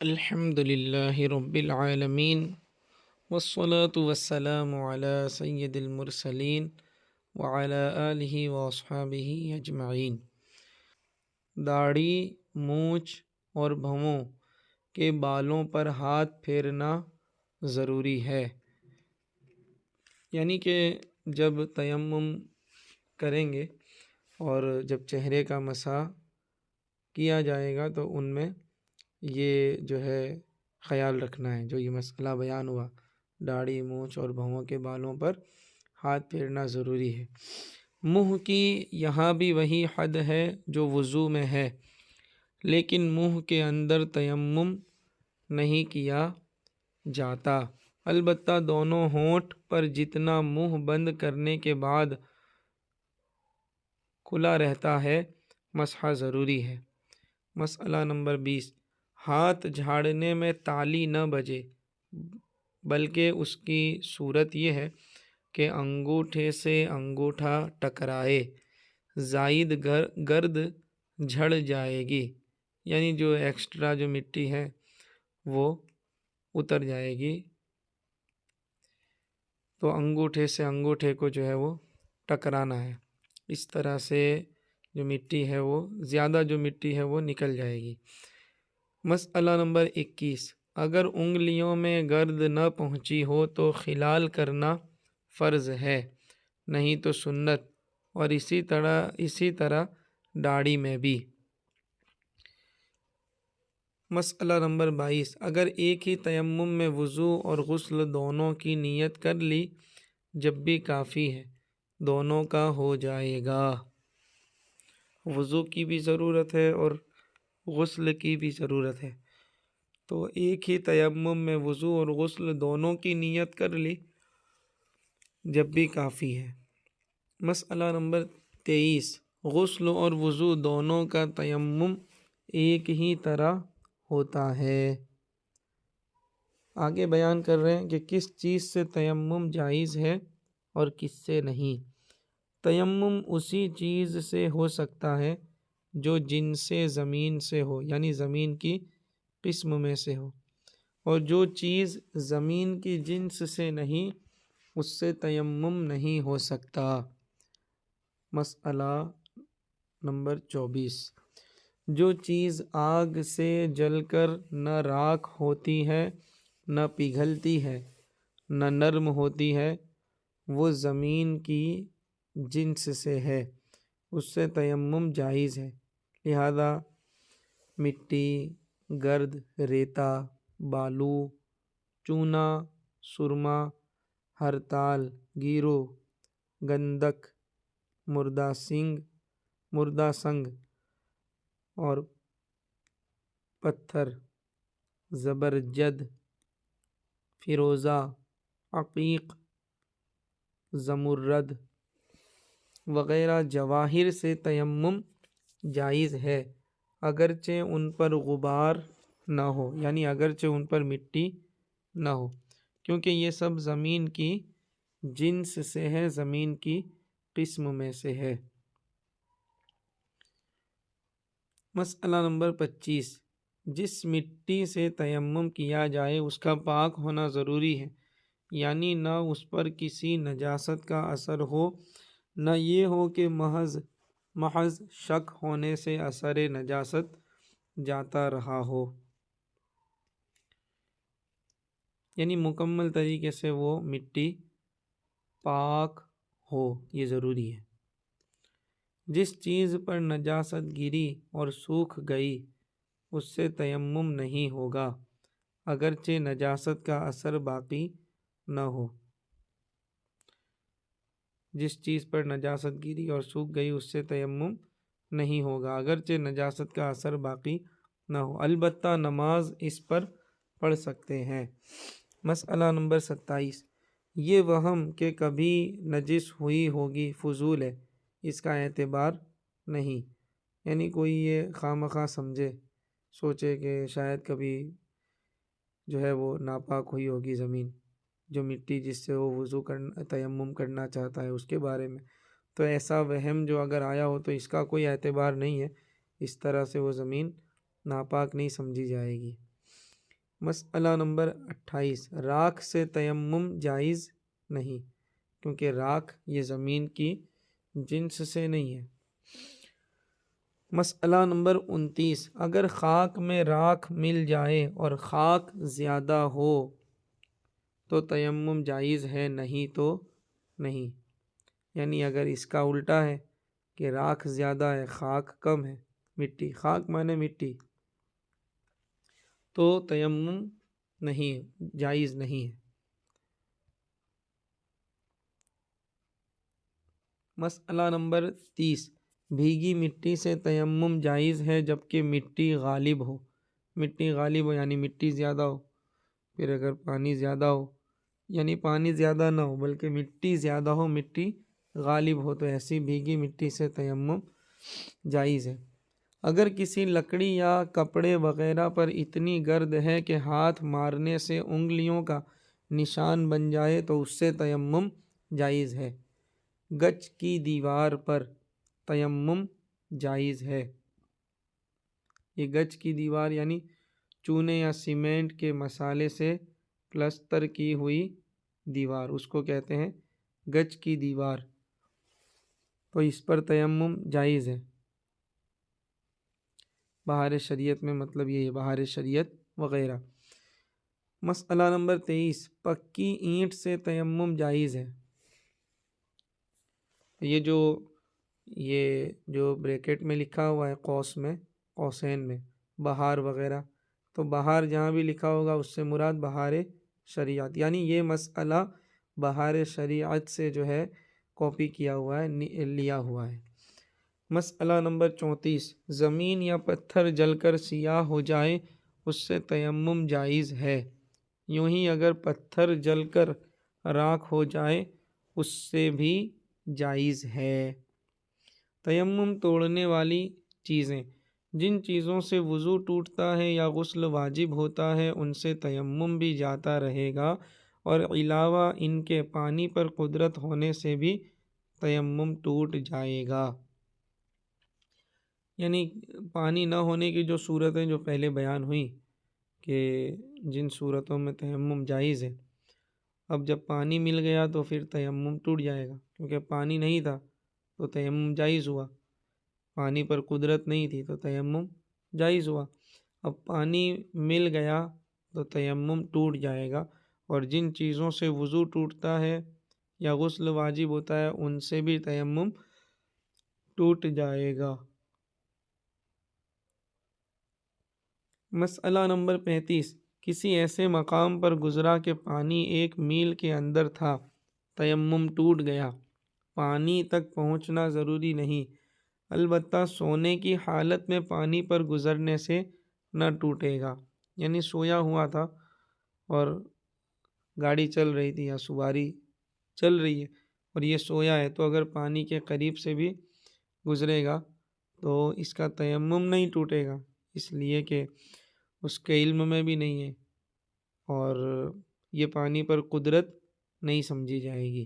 الحمد للہ رب العالمین والصلاة والسلام علی سید المرسلین وعلی آلہ واصحابہ اجمعین۔ داڑھی، مونچھ اور بھووں کے بالوں پر ہاتھ پھیرنا ضروری ہے، یعنی کہ جب تیمم کریں گے اور جب چہرے کا مسح کیا جائے گا تو ان میں یہ جو ہے خیال رکھنا ہے، جو یہ مسئلہ بیان ہوا، داڑھی، مونچھ اور بھووں کے بالوں پر ہاتھ پھیرنا ضروری ہے۔ منہ کی یہاں بھی وہی حد ہے جو وضو میں ہے، لیکن منہ کے اندر تیمم نہیں کیا جاتا، البتہ دونوں ہونٹ پر جتنا منہ بند کرنے کے بعد کھلا رہتا ہے مسح ضروری ہے۔ مسئلہ نمبر 20، ہاتھ جھاڑنے میں تالی نہ بجے، بلکہ اس کی صورت یہ ہے کہ انگوٹھے سے انگوٹھا ٹکرائے، زائد گرد جھڑ جائے گی، یعنی جو ایکسٹرا جو مٹی ہے وہ اتر جائے گی، تو انگوٹھے سے انگوٹھے کو جو ہے وہ ٹکرانا ہے، اس طرح سے جو مٹی ہے وہ زیادہ جو مٹی ہے وہ نکل جائے گی۔ مسئلہ نمبر 21، اگر انگلیوں میں گرد نہ پہنچی ہو تو خلال کرنا فرض ہے، نہیں تو سنت، اور اسی طرح داڑھی میں بھی۔ مسئلہ نمبر 22، اگر ایک ہی تیمم میں وضو اور غسل دونوں کی نیت کر لی جب بھی کافی ہے، دونوں کا ہو جائے گا۔ وضو کی بھی ضرورت ہے اور غسل کی بھی ضرورت ہے، تو ایک ہی تیمم میں وضو اور غسل دونوں کی نیت کر لی جب بھی کافی ہے۔ مسئلہ نمبر 23، غسل اور وضو دونوں کا تیمم ایک ہی طرح ہوتا ہے۔ آگے بیان کر رہے ہیں کہ کس چیز سے تیمم جائز ہے اور کس سے نہیں۔ تیمم اسی چیز سے ہو سکتا ہے جو جنس زمین سے ہو، یعنی زمین کی قسم میں سے ہو، اور جو چیز زمین کی جنس سے نہیں اس سے تیمم نہیں ہو سکتا۔ مسئلہ نمبر 24، جو چیز آگ سے جل کر نہ راکھ ہوتی ہے، نہ پگھلتی ہے، نہ نرم ہوتی ہے، وہ زمین کی جنس سے ہے، اس سے تیمم جائز ہے، لہذا مٹی، گرد، ریتا، بالو، چونا، سرما، ہرتال، گیرو، گندک، مردہ سنگ اور پتھر، زبرجد، فیروزہ، عقیق، زمرد وغیرہ جواہر سے تیمم جائز ہے، اگرچہ ان پر غبار نہ ہو، یعنی اگرچہ ان پر مٹی نہ ہو، کیونکہ یہ سب زمین کی جنس سے ہے، زمین کی قسم میں سے ہے۔ مسئلہ نمبر 25، جس مٹی سے تیمم کیا جائے اس کا پاک ہونا ضروری ہے، یعنی نہ اس پر کسی نجاست کا اثر ہو، نہ یہ ہو کہ محض شک ہونے سے اثر نجاست جاتا رہا ہو، یعنی مکمل طریقے سے وہ مٹی پاک ہو، یہ ضروری ہے۔ جس چیز پر نجاست گری اور سوکھ گئی اس سے تیمم نہیں ہوگا، اگرچہ نجاست کا اثر باقی نہ ہو۔ جس چیز پر نجاست گری اور سوکھ گئی اس سے تیمم نہیں ہوگا، اگرچہ نجاست کا اثر باقی نہ ہو، البتہ نماز اس پر پڑھ سکتے ہیں۔ مسئلہ نمبر 27، یہ وہم کہ کبھی نجس ہوئی ہوگی فضول ہے، اس کا اعتبار نہیں، یعنی کوئی یہ خواہ مخواہ سمجھے، سوچے کہ شاید کبھی جو ہے وہ ناپاک ہوئی ہوگی زمین، جو مٹی جس سے وہ وضو کرنا تیمم کرنا چاہتا ہے اس کے بارے میں، تو ایسا وہم جو اگر آیا ہو تو اس کا کوئی اعتبار نہیں ہے، اس طرح سے وہ زمین ناپاک نہیں سمجھی جائے گی۔ مسئلہ نمبر 28، راکھ سے تیمم جائز نہیں، کیونکہ راکھ یہ زمین کی جنس سے نہیں ہے۔ مسئلہ نمبر 29، اگر خاک میں راکھ مل جائے اور خاک زیادہ ہو تو تیمم جائز ہے، نہیں تو نہیں۔ یعنی اگر اس کا الٹا ہے کہ راکھ زیادہ ہے خاک کم ہے، مٹی، خاک مانے مٹی، تو تیمم نہیں، جائز نہیں ہے۔ مسئلہ نمبر 30، بھیگی مٹی سے تیمم جائز ہے جبکہ مٹی غالب ہو۔ مٹی غالب ہو یعنی مٹی زیادہ ہو، پھر اگر پانی زیادہ ہو، یعنی پانی زیادہ نہ ہو بلکہ مٹی زیادہ ہو، مٹی غالب ہو، تو ایسی بھیگی مٹی سے تیمم جائز ہے۔ اگر کسی لکڑی یا کپڑے وغیرہ پر اتنی گرد ہے کہ ہاتھ مارنے سے انگلیوں کا نشان بن جائے تو اس سے تیمم جائز ہے۔ گچ کی دیوار پر تیمم جائز ہے۔ یہ گچ کی دیوار یعنی چونے یا سیمنٹ کے مسالے سے پلستر کی ہوئی دیوار، اس کو کہتے ہیں گچ کی دیوار، تو اس پر تیمم جائز ہے۔ بہار شریعت میں مطلب یہ ہے، بہار شریعت وغیرہ۔ مسئلہ نمبر 23، پکی اینٹ سے تیمم جائز ہے۔ یہ جو بریکٹ میں لکھا ہوا ہے، قوس میں، قوسین میں، بہار وغیرہ، تو بہار جہاں بھی لکھا ہوگا اس سے مراد بہار شریعت، یعنی یہ مسئلہ بہار شریعت سے جو ہے کاپی کیا ہوا ہے، لیا ہوا ہے۔ مسئلہ نمبر 34، زمین یا پتھر جل کر سیاہ ہو جائے اس سے تیمم جائز ہے۔ یوں ہی اگر پتھر جل کر راکھ ہو جائے اس سے بھی جائز ہے۔ تیمم توڑنے والی چیزیں، جن چیزوں سے وضو ٹوٹتا ہے یا غسل واجب ہوتا ہے ان سے تیمم بھی جاتا رہے گا، اور علاوہ ان کے پانی پر قدرت ہونے سے بھی تیمم ٹوٹ جائے گا۔ یعنی پانی نہ ہونے کی جو صورتیں جو پہلے بیان ہوئیں کہ جن صورتوں میں تیمم جائز ہے، اب جب پانی مل گیا تو پھر تیمم ٹوٹ جائے گا، کیونکہ پانی نہیں تھا تو تیمم جائز ہوا، پانی پر قدرت نہیں تھی تو تیمم جائز ہوا۔ اب پانی مل گیا تو تیمم ٹوٹ جائے گا، اور جن چیزوں سے وضو ٹوٹتا ہے یا غسل واجب ہوتا ہے ان سے بھی تیمم ٹوٹ جائے گا۔ مسئلہ نمبر 35، کسی ایسے مقام پر گزرا کہ پانی 1 میل کے اندر تھا، تیمم ٹوٹ گیا۔ پانی تک پہنچنا ضروری نہیں، البتہ سونے کی حالت میں پانی پر گزرنے سے نہ ٹوٹے گا۔ یعنی سویا ہوا تھا اور گاڑی چل رہی تھی یا سواری چل رہی ہے اور یہ سویا ہے، تو اگر پانی کے قریب سے بھی گزرے گا تو اس کا تیمم نہیں ٹوٹے گا، اس لیے کہ اس کے علم میں بھی نہیں ہے اور یہ پانی پر قدرت نہیں سمجھی جائے گی۔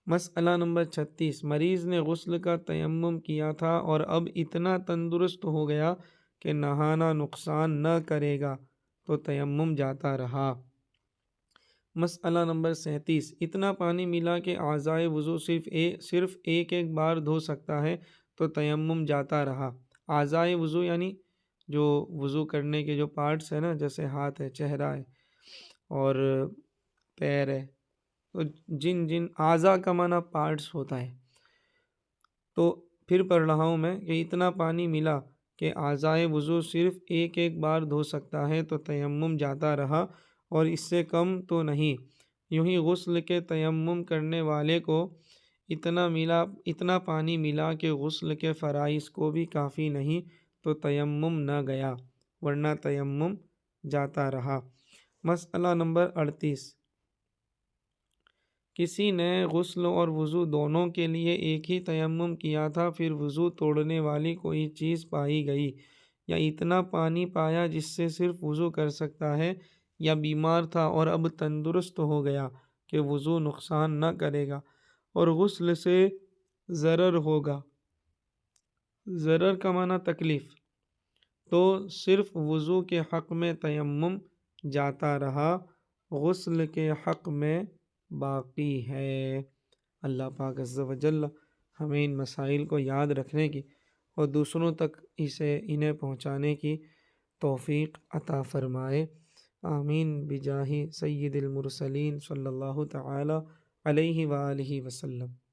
مسئلہ نمبر 36، مریض نے غسل کا تیمم کیا تھا اور اب اتنا تندرست ہو گیا کہ نہانا نقصان نہ کرے گا تو تیمم جاتا رہا۔ مسئلہ نمبر 37، اتنا پانی ملا کہ اعضائے وضو صرف ایک بار دھو سکتا ہے تو تیمم جاتا رہا۔ اعضائے وضو یعنی جو وضو کرنے کے جو پارٹس ہیں نا، جیسے ہاتھ ہے، چہرہ ہے اور پیر ہے، تو جن اعضاء کا معنی پارٹس ہوتا ہے، تو پھر پڑھ رہا ہوں میں کہ اتنا پانی ملا کہ اعضائے وضو صرف ایک بار دھو سکتا ہے تو تیمم جاتا رہا اور اس سے کم تو نہیں۔ یوں ہی غسل کے تیمم کرنے والے کو اتنا پانی ملا کہ غسل کے فرائض کو بھی کافی نہیں تو تیمم نہ گیا، ورنہ تیمم جاتا رہا۔ مسئلہ نمبر 38، کسی نے غسل اور وضو دونوں کے لیے ایک ہی تیمم کیا تھا، پھر وضو توڑنے والی کوئی چیز پائی گئی یا اتنا پانی پایا جس سے صرف وضو کر سکتا ہے، یا بیمار تھا اور اب تندرست ہو گیا کہ وضو نقصان نہ کرے گا اور غسل سے ضرر ہوگا، ضرر کا معنی تکلیف، تو صرف وضو کے حق میں تیمم جاتا رہا، غسل کے حق میں باقی ہے۔ اللہ پاک عز و جل ہمیں ان مسائل کو یاد رکھنے کی اور دوسروں تک انہیں پہنچانے کی توفیق عطا فرمائے۔ آمین بجاہ سید المرسلین صلی اللہ تعالی علیہ وآلہ وسلم۔